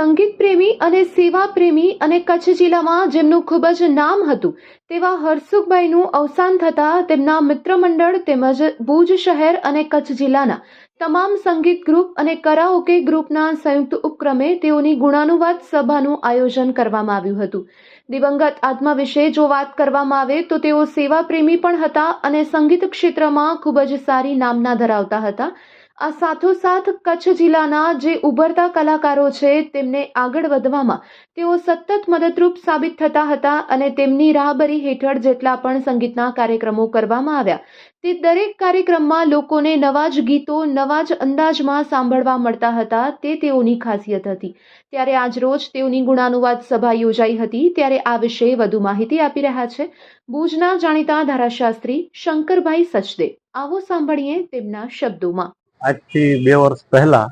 સંગીત પ્રેમી અને સેવા પ્રેમી અને કચ્છ જિલ્લામાં જેમનું ખૂબ જ નામ હતું તેવા હરસુખભાઈનું અવસાન થતાં તેમના મિત્રમંડળ તેમજ ભુજ શહેર અને કચ્છ જિલ્લાના તમામ સંગીત ગ્રુપ અને કરાઓકે ગ્રુપના સંયુક્ત ઉપક્રમે તેઓની ગુણાનુવાદ સભાનું આયોજન કરવામાં આવ્યું હતું। દિવંગત આત્મા વિશે જો વાત કરવામાં આવે તો તેઓ સેવા પ્રેમી પણ હતા અને સંગીત ક્ષેત્રમાં ખૂબ જ સારી નામના ધરાવતા હતા। આ સાથોસાથ કચ્છ જિલ્લાના જે ઉભરતા કલાકારો છે તેમને આગળ વધવામાં તેઓ સતત મદદરૂપ સાબિત થતા હતા અને તેમની રાહબરી હેઠળ જેટલા પણ સંગીતના કાર્યક્રમો કરવામાં આવ્યા તે દરેક કાર્યક્રમમાં લોકોને નવા જ ગીતો નવા જ અંદાજમાં સાંભળવા મળતા હતા તે તેઓની ખાસિયત હતી। ત્યારે આજરોજ તેઓની ગુણાનુવાદ સભા યોજાઈ હતી ત્યારે આ વિશે વધુ માહિતી આપી રહ્યા છે ભુજના જાણીતા ધારાશાસ્ત્રી શંકરભાઈ સચદે। આવો સાંભળીએ તેમના શબ્દોમાં। આજથી 2 વર્ષ પહેલા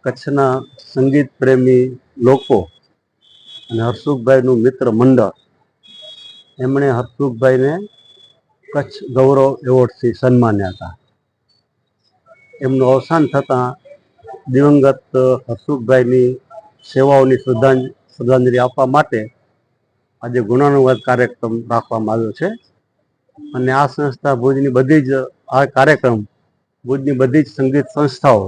કચ્છના સંગીત પ્રેમી લોકો અને હરસુખભાઈનું મિત્ર મંડળ એમણે હરસુખભાઈને કચ્છ ગૌરવ એવોર્ડથી સન્માન્યા હતા। એમનું અવસાન થતાં દિવંગત હરસુખભાઈની સેવાઓની શ્રદ્ધાંજલિ આપવા માટે આજે ગુણાનુવાદ કાર્યક્રમ રાખવામાં આવ્યો છે અને આ સંસ્થા ભુજની બધી જ આ કાર્યક્રમ ભુજની બધી જ સંગીત સંસ્થાઓ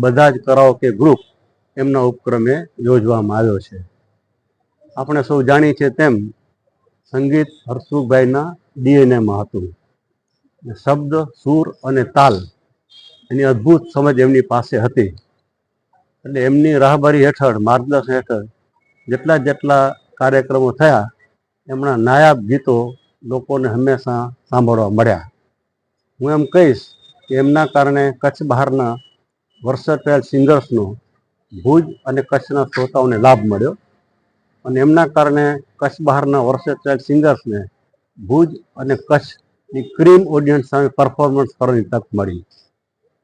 બધા જ કરાઓકે ગ્રુપ એમના ઉપક્રમે યોજવામાં આવ્યો છે। આપણે સૌ જાણીએ છીએ તેમ સંગીત હરસુખભાઈના ડીએનએમાં હતું। શબ્દ સૂર અને તાલ એની અદ્ભુત સમજ એમની પાસે હતી એટલે એમની રાહબરી હેઠળ માર્ગદર્શન હેઠળ જેટલા કાર્યક્રમો થયા એમના નાયાબ ગીતો લોકોને હંમેશા સાંભળવા મળ્યા। હું એમ કહીશ કે એમના કારણે કચ્છ બહારના વર્સટાઇલ સિંગર્સનો ભુજ અને કચ્છના શ્રોતાઓને લાભ મળ્યો અને એમના કારણે કચ્છ બહારના વર્સટાઇલ સિંગર્સને ભુજ અને કચ્છની ક્રીમ ઓડિયન્સ સામે પરફોર્મન્સ કરવાની તક મળી।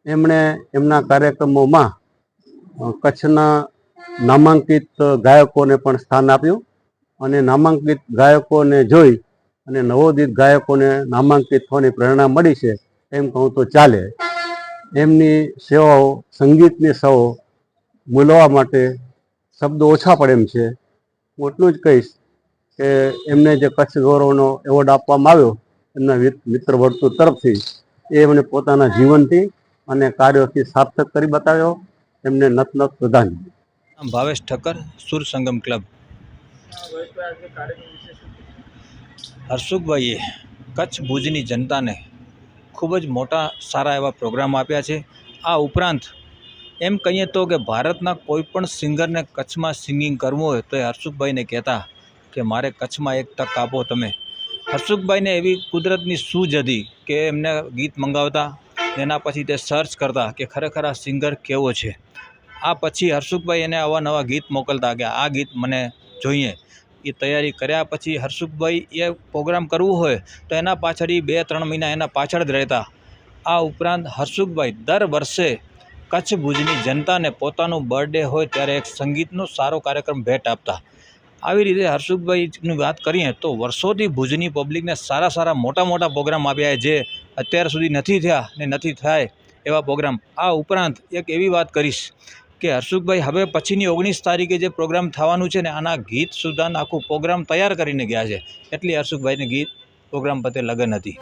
એમણે એમના કાર્યક્રમોમાં કચ્છના નામાંકિત ગાયકોને પણ સ્થાન આપ્યું અને નામાંકિત ગાયકોને જોઈ અને નવોદિત ગાયકોને નામાંકિત થવાની પ્રેરણા મળી છે એમ કહું તો ચાલે। એમની સેવાઓ સંગીતની સેવાઓ મૂલવા માટે શબ્દો ઓછા પડે એમ છે। હું એટલું જ કહીશ કે એમને જે કચ્છ ગૌરવનો એવોર્ડ આપવામાં આવ્યો એમના મિત્ર વર્તુળ તરફથી એ એમણે પોતાના જીવનથી અને કાર્યોથી સાર્થક કરી બતાવ્યો। એમને નત શ્રદ્ધાંજલિ। ભાવેશ ઠક્કર, સુર સંગમ ક્લબ। હરસુખભાઈએ કચ્છ ભુજની જનતાને ખૂબ જ મોટા સારા એવા પ્રોગ્રામ આપ્યા છે। આ ઉપરાંત એમ કહીએ તો કે ભારતના કોઈ પણ સિંગરને કચ્છમાં સિંગિંગ કરવું હોય તો એ હરસુખભાઈને કહેતા કે મારે કચ્છમાં એક તક આપો તમે। હરસુખભાઈને એવી કુદરતની સૂઝ હતી કે એમને ગીત મંગાવતા એના પછી તે સર્ચ કરતા કે ખરેખર આ સિંગર કેવો છે। આ પછી હરસુખભાઈ એને અવાનવા ગીત મોકલતા કે આ ગીત મને જોઈએ। એ તૈયારી કર્યા પછી હરસુખભાઈ એ પ્રોગ્રામ કરવું હોય તો એના પાછળ 2-3 મહિના એના પાછળ જ રહેતા। આ ઉપરાંત હરસુખભાઈ દર વર્ષે કચ્છ ભુજની જનતાને પોતાનું બર્થડે હોય ત્યારે એક સંગીતનો સારો કાર્યક્રમ ભેટ આપતા। આવી રીતે હરસુખભાઈની વાત કરીએ તો વર્ષોથી ભુજની પબ્લિકને સારા મોટા પ્રોગ્રામ આપ્યા જે અત્યાર સુધી નથી થયા ને નથી થાય એવા પ્રોગ્રામ। આ ઉપરાંત એક એવી વાત કરીશ કે હરસુખભાઈ હવે પછીની 19 તારીખે જે પ્રોગ્રામ થવાનું છે ને આના ગીત સુધા આખું પ્રોગ્રામ તૈયાર કરીને ગયા છે। એટલી હરસુખભાઈને ગીત પ્રોગ્રામ પ્રત્યે લગન હતી।